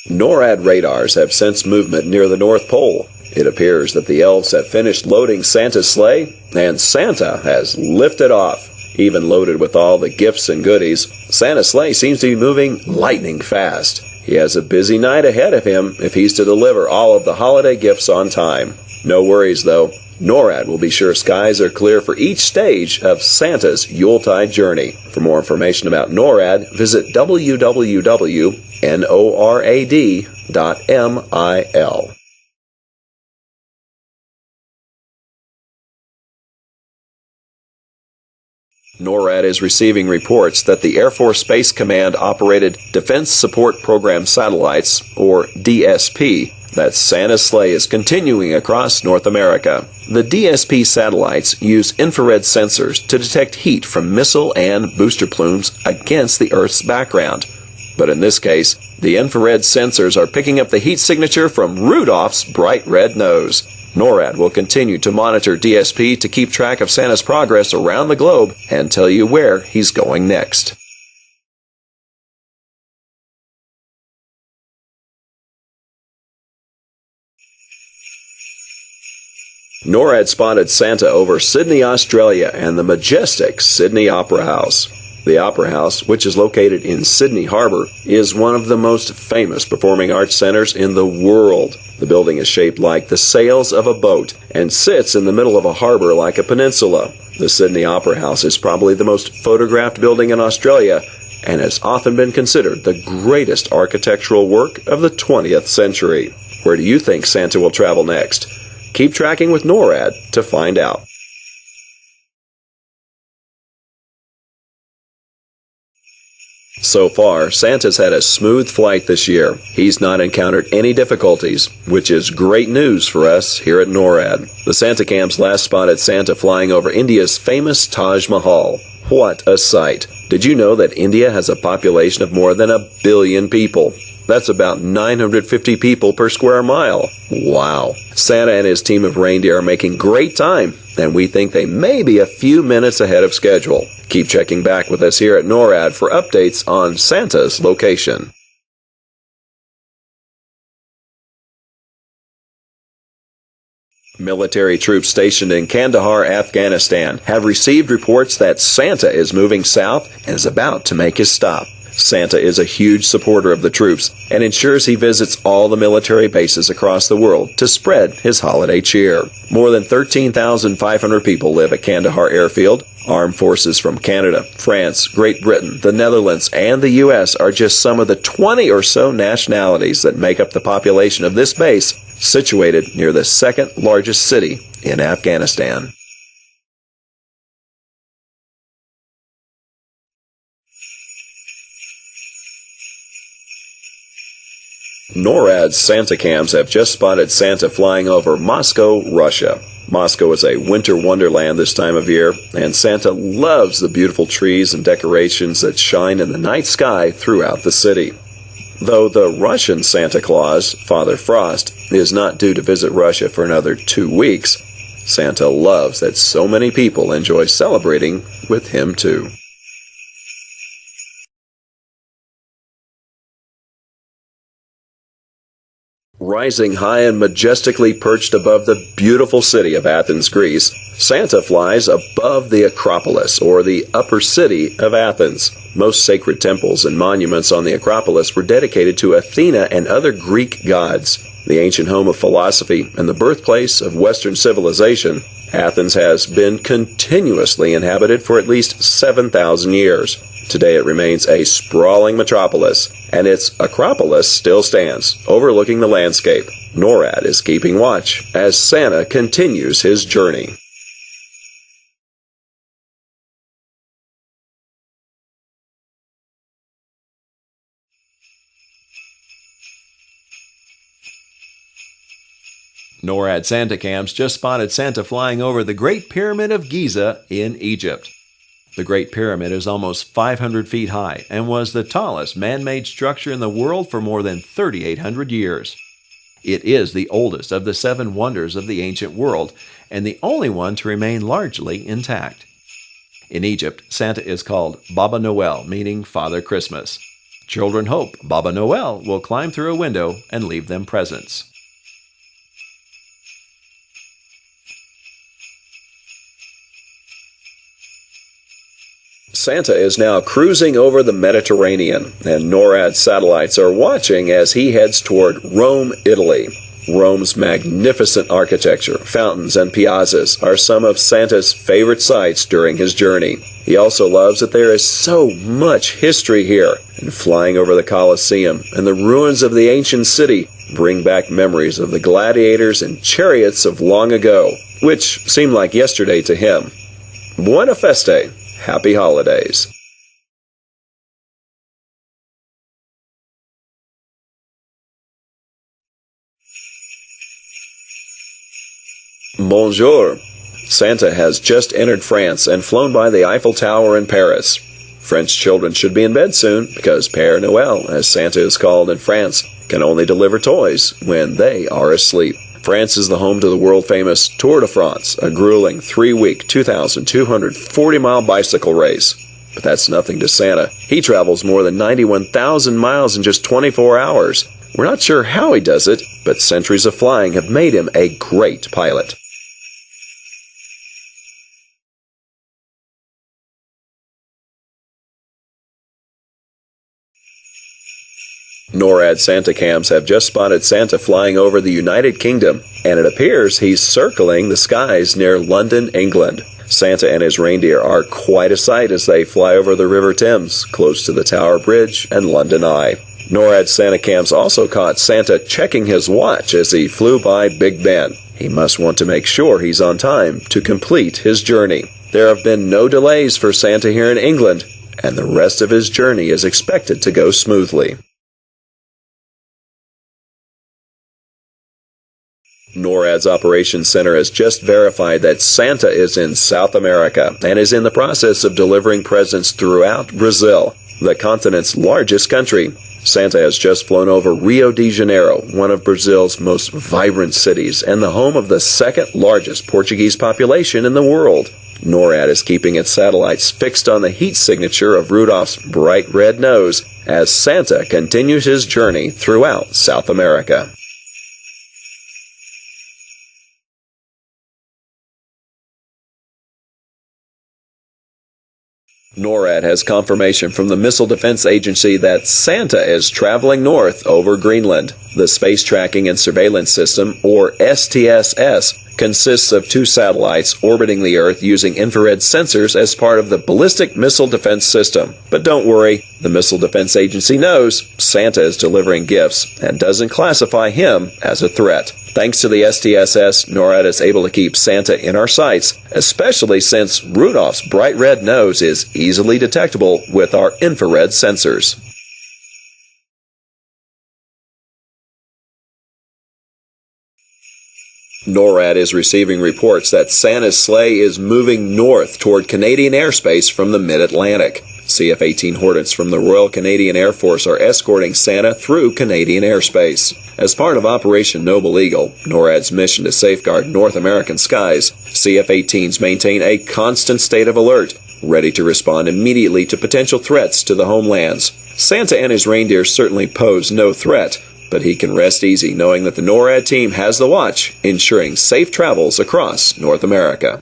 NORAD radars have sensed movement near the North Pole. It appears that the elves have finished loading Santa's sleigh, and Santa has lifted off. Even loaded with all the gifts and goodies, Santa's sleigh seems to be moving lightning fast. He has a busy night ahead of him if he's to deliver all of the holiday gifts on time. No worries, though. NORAD will be sure skies are clear for each stage of Santa's Yuletide journey. For more information about NORAD, visit www.norad.mil. NORAD is receiving reports that the Air Force Space Command operated Defense Support Program satellites, or DSP, that Santa's sleigh is continuing across North America. The DSP satellites use infrared sensors to detect heat from missile and booster plumes against the Earth's background. But in this case, the infrared sensors are picking up the heat signature from Rudolph's bright red nose. NORAD will continue to monitor DSP to keep track of Santa's progress around the globe and tell you where he's going next. NORAD spotted Santa over Sydney, Australia, and the majestic Sydney Opera House. The Opera House, which is located in Sydney Harbour, is one of the most famous performing arts centres in the world. The building is shaped like the sails of a boat and sits in the middle of a harbour like a peninsula. The Sydney Opera House is probably the most photographed building in Australia and has often been considered the greatest architectural work of the 20th century. Where do you think Santa will travel next? Keep tracking with NORAD to find out. So far, Santa's had a smooth flight this year. He's not encountered any difficulties, which is great news for us here at NORAD. The Santa Cams last spotted Santa flying over India's famous Taj Mahal. What a sight! Did you know that India has a population of more than 1 billion people? That's about 950 people per square mile. Wow! Santa and his team of reindeer are making great time, and we think they may be a few minutes ahead of schedule. Keep checking back with us here at NORAD for updates on Santa's location. Military troops stationed in Kandahar, Afghanistan, have received reports that Santa is moving south and is about to make his stop. Santa is a huge supporter of the troops and ensures he visits all the military bases across the world to spread his holiday cheer. More than 13,500 people live at Kandahar Airfield. Armed forces from Canada, France, Great Britain, the Netherlands, and the U.S. are just some of the 20 or so nationalities that make up the population of this base, situated near the second largest city in Afghanistan. NORAD's Santa Cams have just spotted Santa flying over Moscow, Russia. Moscow is a winter wonderland this time of year, and Santa loves the beautiful trees and decorations that shine in the night sky throughout the city. Though the Russian Santa Claus, Father Frost, is not due to visit Russia for another 2 weeks, Santa loves that so many people enjoy celebrating with him too. Rising high and majestically perched above the beautiful city of Athens, Greece, Santa flies above the Acropolis, or the upper city of Athens. Most sacred temples and monuments on the Acropolis were dedicated to Athena and other Greek gods. The ancient home of philosophy and the birthplace of Western civilization, Athens has been continuously inhabited for at least 7,000 years. Today it remains a sprawling metropolis, and its Acropolis still stands, overlooking the landscape. NORAD is keeping watch as Santa continues his journey. NORAD Santa Cams just spotted Santa flying over the Great Pyramid of Giza in Egypt. The Great Pyramid is almost 500 feet high and was the tallest man-made structure in the world for more than 3,800 years. It is the oldest of the 7 wonders of the ancient world and the only one to remain largely intact. In Egypt, Santa is called Baba Noel, meaning Father Christmas. Children hope Baba Noel will climb through a window and leave them presents. Santa is now cruising over the Mediterranean, and Norad satellites are watching as he heads toward Rome, Italy. Rome's magnificent architecture, fountains, and piazzas are some of Santa's favorite sights during his journey. He also loves that there is so much history here, and flying over the Colosseum and the ruins of the ancient city bring back memories of the gladiators and chariots of long ago, which seem like yesterday to him. Buona feste! Happy holidays! Bonjour! Santa has just entered France and flown by the Eiffel Tower in Paris. French children should be in bed soon because Père Noël, as Santa is called in France, can only deliver toys when they are asleep. France is the home to the world-famous Tour de France, a grueling 3-week, 2,240-mile bicycle race. But that's nothing to Santa. He travels more than 91,000 miles in just 24 hours. We're not sure how he does it, but centuries of flying have made him a great pilot. Norad Santa cams have just spotted Santa flying over the United Kingdom, and it appears he's circling the skies near London, England. Santa and his reindeer are quite a sight as they fly over the River Thames, close to the Tower Bridge and London Eye. Norad Santa cams also caught Santa checking his watch as he flew by Big Ben. He must want to make sure he's on time to complete his journey. There have been no delays for Santa here in England, and the rest of his journey is expected to go smoothly. NORAD's Operations Center has just verified that Santa is in South America and is in the process of delivering presents throughout Brazil, the continent's largest country. Santa has just flown over Rio de Janeiro, one of Brazil's most vibrant cities and the home of the second largest Portuguese population in the world. NORAD is keeping its satellites fixed on the heat signature of Rudolph's bright red nose as Santa continues his journey throughout South America. NORAD has confirmation from the Missile Defense Agency that Santa is traveling north over Greenland. The Space Tracking and Surveillance System, or STSS, consists of 2 satellites orbiting the Earth using infrared sensors as part of the Ballistic Missile Defense System. But don't worry, the Missile Defense Agency knows Santa is delivering gifts and doesn't classify him as a threat. Thanks to the STSS, NORAD is able to keep Santa in our sights, especially since Rudolph's bright red nose is easily detectable with our infrared sensors. NORAD is receiving reports that Santa's sleigh is moving north toward Canadian airspace from the mid-Atlantic. CF-18 Hornets from the Royal Canadian Air Force are escorting Santa through Canadian airspace. As part of Operation Noble Eagle, NORAD's mission to safeguard North American skies, CF-18s maintain a constant state of alert, ready to respond immediately to potential threats to the homelands. Santa and his reindeer certainly pose no threat, but he can rest easy knowing that the NORAD team has the watch, ensuring safe travels across North America.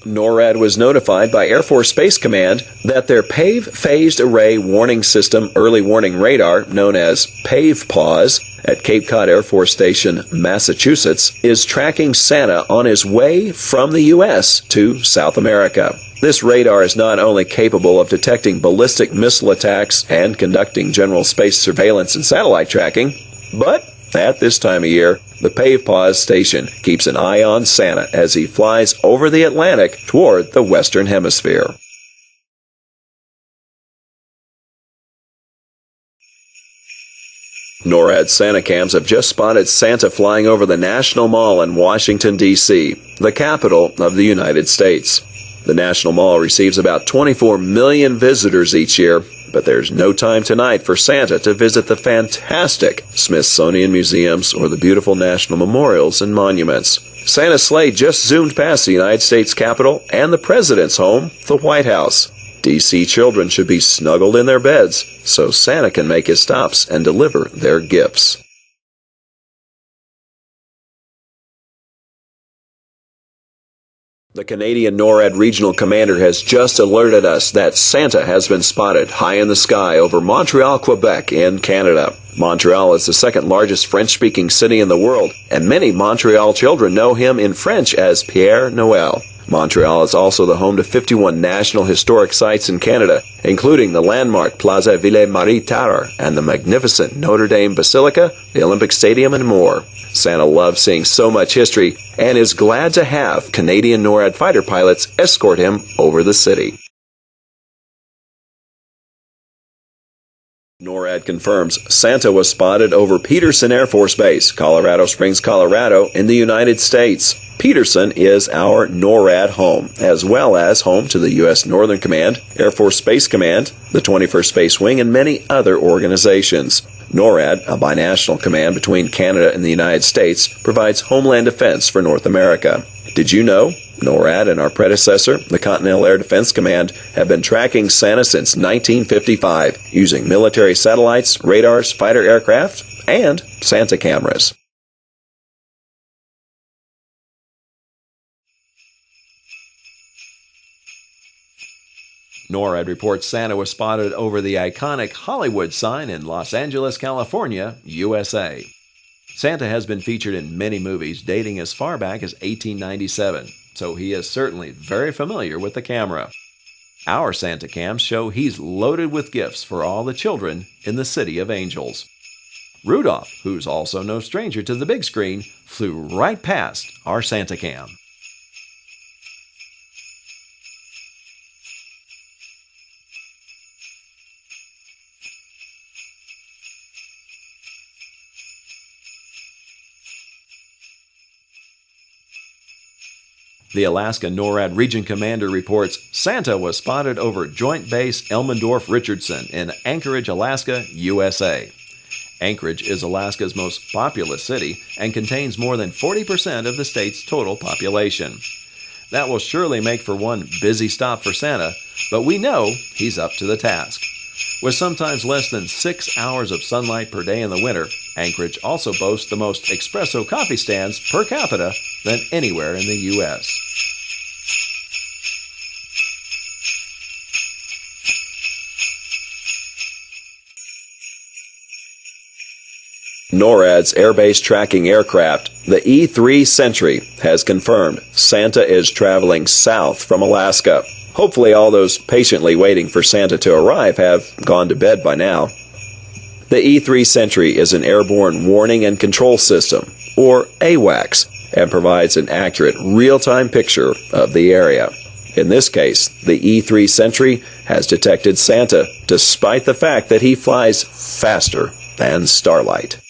NORAD was notified by Air Force Space Command that their PAVE Phased Array Warning System Early Warning Radar, known as PAVE-PAWS, at Cape Cod Air Force Station, Massachusetts, is tracking Santa on his way from the U.S. to South America. This radar is not only capable of detecting ballistic missile attacks and conducting general space surveillance and satellite tracking, but at this time of year, the PAVE-PAWS station keeps an eye on Santa as he flies over the Atlantic toward the Western Hemisphere. NORAD Santa cams have just spotted Santa flying over the National Mall in Washington, D.C., the capital of the United States. The National Mall receives about 24 million visitors each year, but there's no time tonight for Santa to visit the fantastic Smithsonian museums or the beautiful national memorials and monuments. Santa's sleigh just zoomed past the United States Capitol and the President's home, the White House. D.C. children should be snuggled in their beds so Santa can make his stops and deliver their gifts. The Canadian Norad regional commander has just alerted us that Santa has been spotted high in the sky over Montreal, Quebec in Canada. Montreal is the second largest French-speaking city in the world, and many Montreal children know him in French as Père Noël. Montreal is also the home to 51 national historic sites in Canada, including the landmark Plaza Ville-Marie Tower and the magnificent Notre Dame Basilica, the Olympic Stadium, and more. Santa loves seeing so much history and is glad to have Canadian NORAD fighter pilots escort him over the city. NORAD confirms Santa was spotted over Peterson Air Force Base, Colorado Springs, Colorado, in the United States. Peterson is our NORAD home, as well as home to the U.S. Northern Command, Air Force Space Command, the 21st Space Wing, and many other organizations. NORAD, a binational command between Canada and the United States, provides homeland defense for North America. Did you know NORAD and our predecessor, the Continental Air Defense Command, have been tracking Santa since 1955, using military satellites, radars, fighter aircraft, and Santa cameras. NORAD reports Santa was spotted over the iconic Hollywood sign in Los Angeles, California, USA. Santa has been featured in many movies dating as far back as 1897, so he is certainly very familiar with the camera. Our Santa cams show he's loaded with gifts for all the children in the City of Angels. Rudolph, who's also no stranger to the big screen, flew right past our Santa cam. The Alaska NORAD Region Commander reports Santa was spotted over Joint Base Elmendorf-Richardson in Anchorage, Alaska, USA. Anchorage is Alaska's most populous city and contains more than 40% of the state's total population. That will surely make for one busy stop for Santa, but we know he's up to the task. With sometimes less than 6 hours of sunlight per day in the winter, Anchorage also boasts the most espresso coffee stands per capita than anywhere in the U.S. NORAD's airbase tracking aircraft, the E-3 Sentry, has confirmed Santa is traveling south from Alaska. Hopefully all those patiently waiting for Santa to arrive have gone to bed by now. The E-3 Sentry is an airborne warning and control system, or AWACS, and provides an accurate real-time picture of the area. In this case, the E-3 Sentry has detected Santa, despite the fact that he flies faster than Starlight.